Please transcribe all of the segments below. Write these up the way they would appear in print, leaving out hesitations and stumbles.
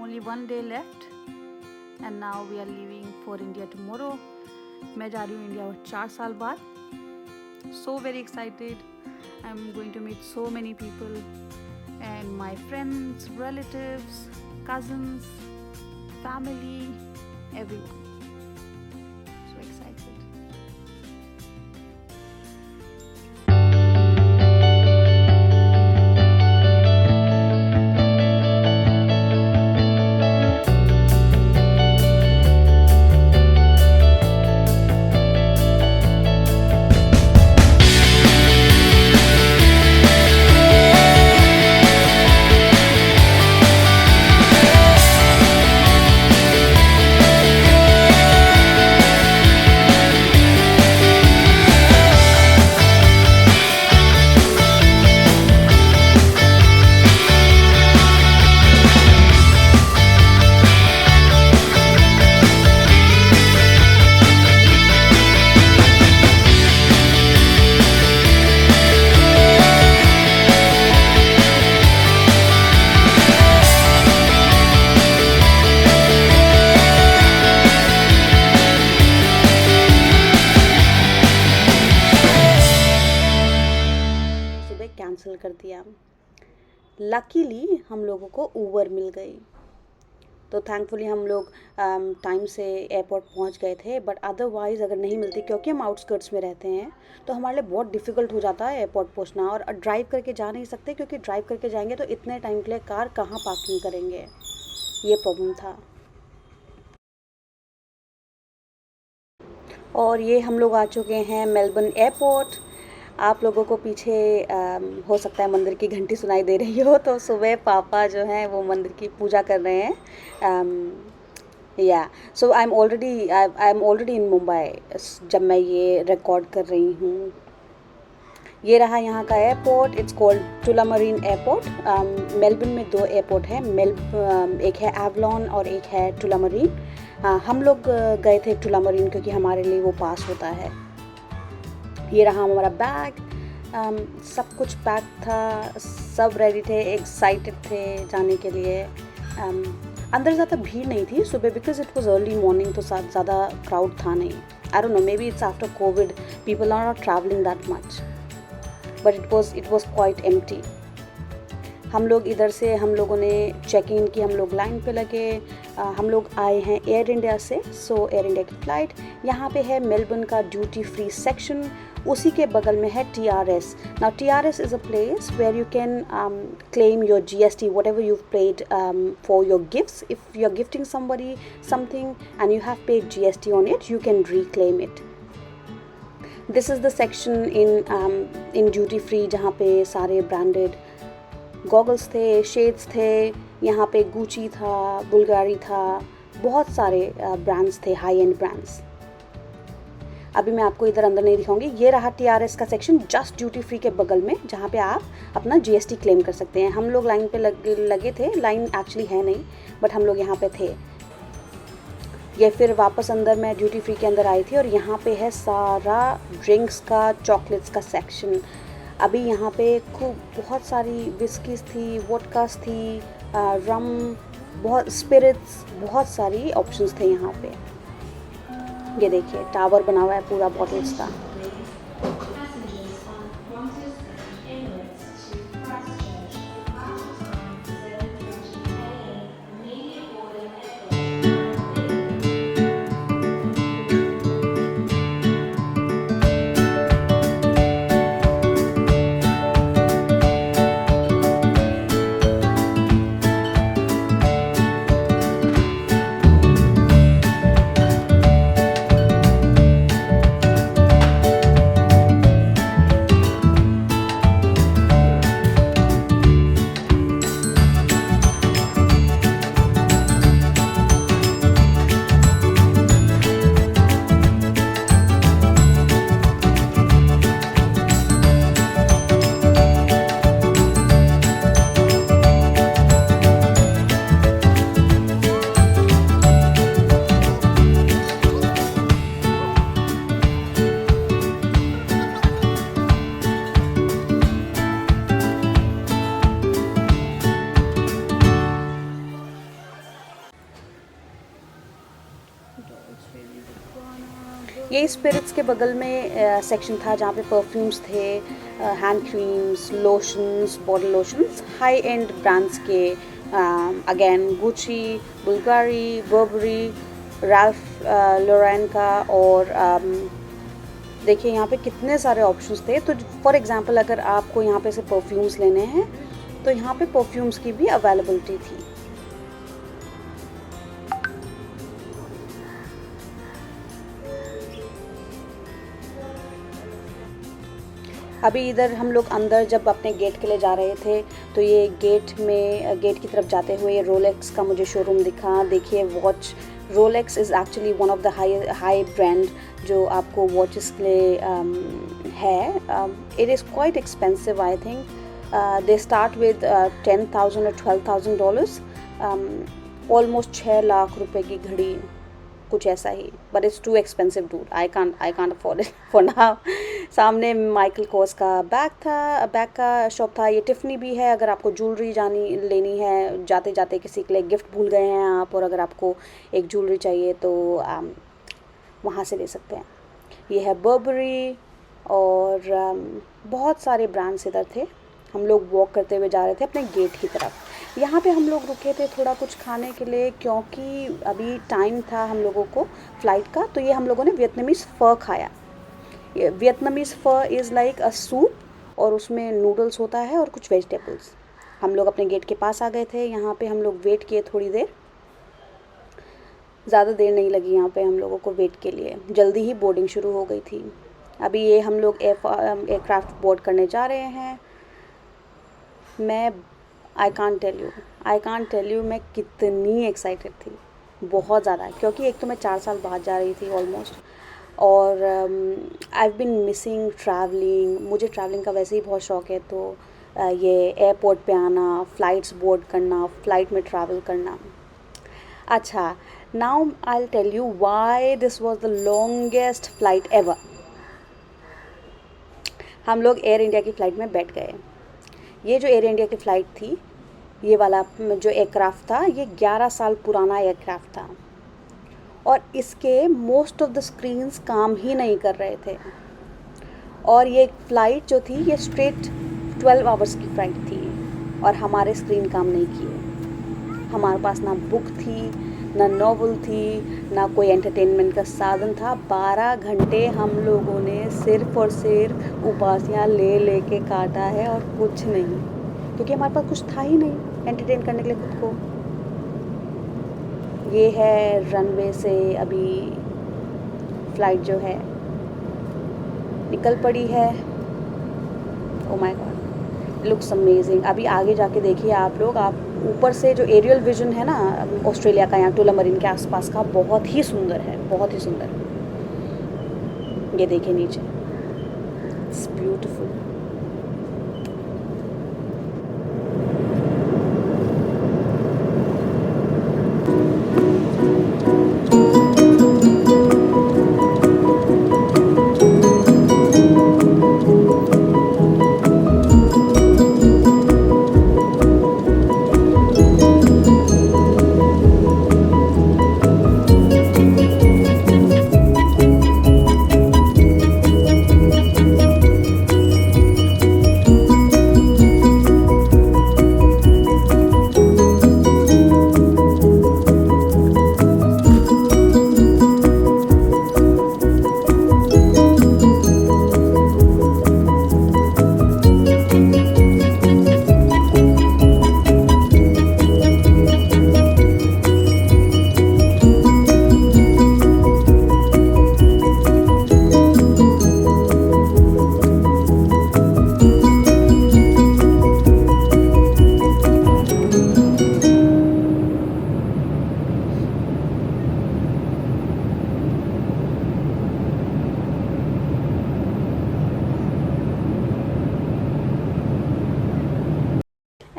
only one day left and now we are leaving for India tomorrow. मैं जा रही हूँ इंडिया 4 साल बाद. So very excited. I'm going to meet so many people and my friends, relatives, cousins, family, everyone. So excited. Cancel कर दिया. Luckily हम लोगों को ऊबर मिल गई, तो थैंकफुली हम लोग टाइम से एयरपोर्ट पहुंच गए थे. बट अदरवाइज़ अगर नहीं मिलती, क्योंकि हम आउटस्कर्ट्स में रहते हैं, तो हमारे लिए बहुत डिफ़िकल्ट हो जाता है एयरपोर्ट पहुंचना. और ड्राइव करके जा नहीं सकते, क्योंकि ड्राइव करके जाएंगे तो इतने टाइम के लिए कार कहाँ पार्किंग करेंगे, ये प्रॉब्लम था. और ये हम लोग आ चुके हैं मेलबर्न एयरपोर्ट. आप लोगों को पीछे हो सकता है मंदिर की घंटी सुनाई दे रही हो, तो सुबह पापा जो हैं वो मंदिर की पूजा कर रहे हैं. या so I am already in Mumbai जब मैं ये रिकॉर्ड कर रही हूँ. ये रहा यहाँ का airport. It's called Tullamarine airport. Melbourne में 2 एयरपोर्ट हैं. एक है एवलॉन और एक है टुलामरीन. हम लोग गए थे टुलामरीन क्योंकि हमारे लिए वो पास होता है. ये रहा हमारा बैग. सब कुछ पैक था, सब रेडी थे, एक्साइटेड थे जाने के लिए. अंदर ज़्यादा भीड़ नहीं थी सुबह, because it was early morning, तो ज़्यादा क्राउड था नहीं. I don't know, maybe it's after Covid, people are not travelling that much, but it was quite empty. हम लोग इधर से हम लोगों ने चेक इन की, हम लोग लाइन पे लगे. हम लोग आए हैं एयर इंडिया से, सो एयर इंडिया की फ़्लाइट. यहाँ पे है मेलबर्न का ड्यूटी फ्री सेक्शन. उसी के बगल में है TRS. Now TRS is a place where you can claim your GST, whatever you've paid for your gifts. If you're gifting somebody something and you have paid GST on it, you can reclaim it. This is the section in duty free जहाँ पे सारे branded goggles थे, shades थे. यहाँ पे Gucci था, Bulgari था, बहुत सारे ब्रांड्स थे, हाई एंड ब्रांड्स. अभी मैं आपको इधर अंदर नहीं दिखाऊंगी. ये रहा TRS का सेक्शन जस्ट ड्यूटी फ्री के बगल में, जहाँ पे आप अपना GST क्लेम कर सकते हैं. हम लोग लाइन पे लगे थे. लाइन एक्चुअली है नहीं, बट हम लोग यहाँ पे थे. ये फिर वापस अंदर मैं ड्यूटी फ्री के अंदर आई थी, और यहाँ पे है सारा ड्रिंक्स का, चॉकलेट्स का सेक्शन. अभी यहाँ पे बहुत सारी विस्कीज़ थी, वोडकास थी, रम, बहुत स्पिरिट्स, बहुत सारी ऑप्शंस थे यहाँ पे. ये देखिए टावर बना हुआ है पूरा बॉटल्स का. ये स्पिरिट्स के बगल में सेक्शन था जहाँ पे परफ्यूम्स थे, hand creams, lotions, body lotions, high and brands के, again Gucci, Bulgari, Barbari, Ralph Lauren का, और देखिए यहाँ पे कितने सारे ऑप्शंस थे। तो फॉर एग्जांपल अगर आपको यहाँ पे से परफ्यूम्स लेने हैं तो यहाँ पे परफ्यूम्स की भी अवेलेबिलिटी थी। अभी इधर हम लोग अंदर जब अपने गेट के लिए जा रहे थे तो ये गेट की तरफ जाते हुए ये रोलेक्स का मुझे शोरूम दिखा। देखिए watch, Rolex is actually one of the high brand जो आपको वॉचेस के लिए है। It is quite expensive, I think they start with $10,000 और $12,000, ऑलमोस्ट 6 लाख रुपए की घड़ी, कुछ ऐसा ही। But it's too expensive dude, I can't afford it for now. सामने माइकल कोर्स का बैग का शॉप था। ये टिफ़नी भी है, अगर आपको ज्वेलरी लेनी है, जाते जाते किसी के लिए गिफ्ट भूल गए हैं आप और अगर आपको एक ज्वेलरी चाहिए तो वहाँ से ले सकते हैं। ये है बर्बरी, और बहुत सारे ब्रांड्स इधर थे। हम लोग वॉक करते हुए जा रहे थे अपने गेट की तरफ। यहाँ पे हम लोग रुके थे थोड़ा कुछ खाने के लिए, क्योंकि अभी टाइम था हम लोगों को फ़्लाइट का। तो ये हम लोगों ने वियतनामीज़ फ़र खाया। Vietnamese fur is like a soup, और उसमें नूडल्स होता है और कुछ वेजिटेबल्स। हम लोग अपने गेट के पास आ गए थे। यहाँ पे हम लोग वेट किए थोड़ी देर, ज़्यादा देर नहीं लगी यहाँ पे हम लोगों को वेट के लिए, जल्दी ही बोर्डिंग शुरू हो गई थी। अभी ये हम लोग एयरक्राफ्ट बोर्ड करने जा रहे हैं। मैं आई कांट टेल यू मैं कितनी एक्साइटेड थी, बहुत ज़्यादा, क्योंकि एक तो मैं 4 साल बाद जा रही थी ऑलमोस्ट, और I have been missing travelling. मुझे ट्रैवलिंग का वैसे ही बहुत शौक़ है, तो ये एयरपोर्ट पे आना, फ़्लाइट्स बोर्ड करना, फ़्लाइट में ट्रैवल करना। अच्छा, now I will tell you why this was the longest flight ever. हम लोग एयर इंडिया की फ़्लाइट में बैठ गए। ये जो एयर इंडिया की फ़्लाइट थी, ये वाला जो एयरक्राफ्ट था, ये 11 साल पुराना एयरक्राफ्ट था, और इसके मोस्ट ऑफ द स्क्रीन्स काम ही नहीं कर रहे थे। और ये फ़्लाइट जो थी ये स्ट्रेट 12 आवर्स की फ़्लाइट थी, और हमारे स्क्रीन काम नहीं किए। हमारे पास ना बुक थी, ना नॉवल थी, ना कोई एंटरटेनमेंट का साधन था। 12 घंटे हम लोगों ने सिर्फ़ और सिर्फ उपासियाँ ले के काटा है और कुछ नहीं, क्योंकि हमारे पास कुछ था ही नहीं एंटरटेन करने के लिए खुद को। ये है रनवे से अभी फ़्लाइट जो है निकल पड़ी है। Oh my God, looks amazing. अभी आगे जाके देखिए आप लोग, आप ऊपर से जो एरियल विज़न है ना ऑस्ट्रेलिया का, यहाँ टूलामरीन के आसपास का, बहुत ही सुंदर है, बहुत ही सुंदर। ये देखिए नीचे, it's beautiful.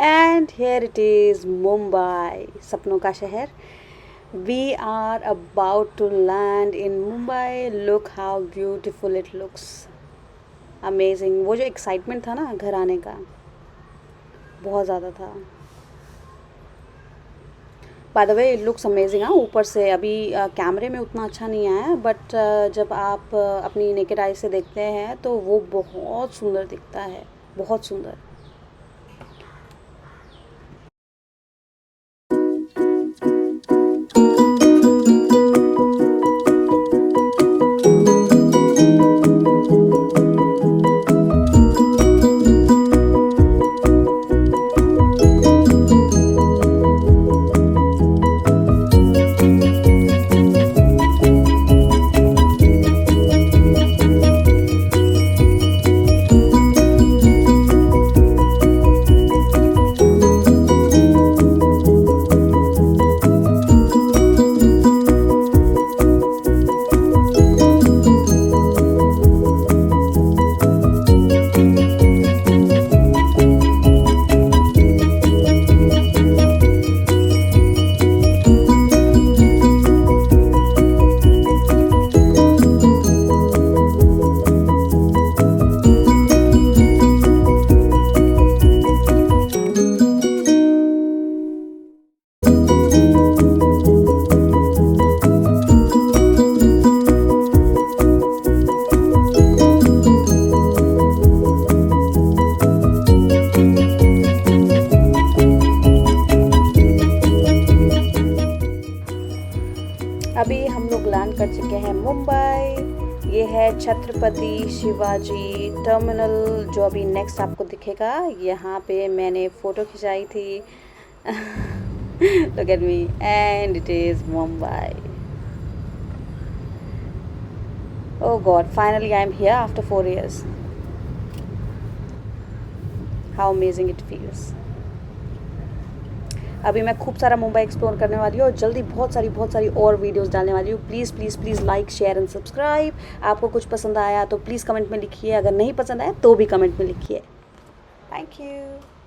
And here it is, Mumbai, सपनों का शहर. We are about to land in Mumbai. Look how beautiful it looks. Amazing. वो जो एक्साइटमेंट था ना घर आने का, बहुत ज़्यादा था. By the way it looks amazing. हाँ, ऊपर से अभी कैमरे में उतना अच्छा नहीं आया है, बट जब आप अपनी नेकेड आई से देखते हैं तो वो बहुत सुंदर दिखता है, बहुत सुंदर। अभी हम लोग लैंड कर चुके हैं मुंबई। ये है छत्रपति शिवाजी टर्मिनल, जो अभी नेक्स्ट आपको दिखेगा। यहाँ पे मैंने फ़ोटो खिंचाई थी। Look at me, and it is Mumbai. Oh God, finally I am here after 4 years. How amazing it feels. अभी मैं खूब सारा मुंबई एक्सप्लोर करने वाली हूँ और जल्दी बहुत सारी और वीडियोस डालने वाली हूँ। Please please please like, share and subscribe. आपको कुछ पसंद आया तो प्लीज़ कमेंट में लिखिए, अगर नहीं पसंद आया तो भी कमेंट में लिखिए। Thank you.